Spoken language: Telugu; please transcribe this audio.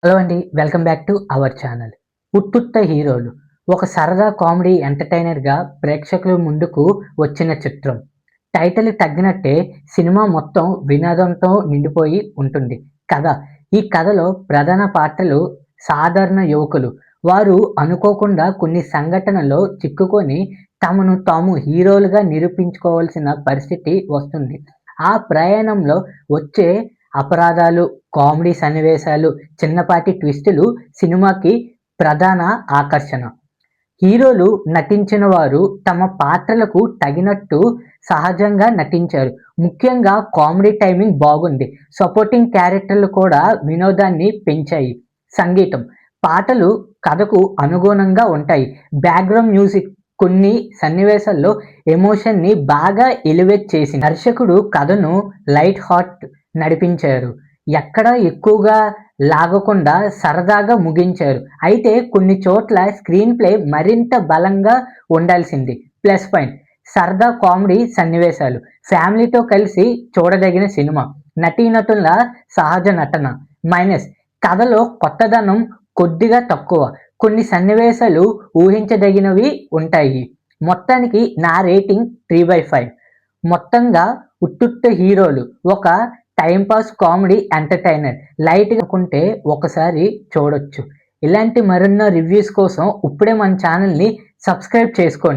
హలో అండి. Welcome back to our channel. ఉత్తుత్త హీరోలు ఒక సరదా కామెడీ ఎంటర్టైనర్గా ప్రేక్షకుల ముందుకు వచ్చిన చిత్రం. టైటిల్ తగ్గినట్టే సినిమా మొత్తం వినోదంతో నిండిపోయి ఉంటుంది. కథ ఈ కథలో ప్రధాన పాత్రలు సాధారణ యువకులు. వారు అనుకోకుండా కొన్ని సంఘటనల్లో చిక్కుకొని తమను తాము హీరోలుగా నిరూపించుకోవాల్సిన పరిస్థితి వస్తుంది. ఆ ప్రయాణంలో వచ్చే అపరాధాలు, కామెడీ సన్నివేశాలు, చిన్నపాటి ట్విస్టులు సినిమాకి ప్రధాన ఆకర్షణ. హీరోలు నటించిన వారు తమ పాత్రలకు తగినట్టు సహజంగా నటించారు. ముఖ్యంగా కామెడీ టైమింగ్ బాగుంది. సపోర్టింగ్ క్యారెక్టర్లు కూడా వినోదాన్ని పెంచాయి. సంగీతం పాటలు కథకు అనుగుణంగా ఉంటాయి. బ్యాక్గ్రౌండ్ మ్యూజిక్ కొన్ని సన్నివేశాల్లో ఎమోషన్ని బాగా ఎలివేట్ చేసింది. దర్శకుడు కథను లైట్ హార్ట్ నడిపించారు. ఎక్కడా ఎక్కువగా లాగకుండా సరదాగా ముగించారు. అయితే కొన్ని చోట్ల స్క్రీన్ ప్లే మరింత బలంగా ఉండాల్సింది. ప్లస్ పాయింట్ సరదా కామెడీ సన్నివేశాలు. ఫ్యామిలీతో కలిసి చూడదగిన సినిమా. నటీనటుల సహజ నటన. మైనస్ కథలో కొత్తదనం కొద్దిగా తక్కువ. కొన్ని సన్నివేశాలు ఊహించదగినవి ఉంటాయి. మొత్తానికి నా రేటింగ్ 3/5. మొత్తంగా ఉత్తుత్త హీరోలు ఒక టైంపాస్ కామెడీ ఎంటర్టైనర్. లైట్గా అనుకుంటే ఒకసారి చూడొచ్చు. ఇలాంటి మరెన్నో రివ్యూస్ కోసం ఇప్పుడే మన ఛానల్ని సబ్స్క్రైబ్ చేసుకోండి.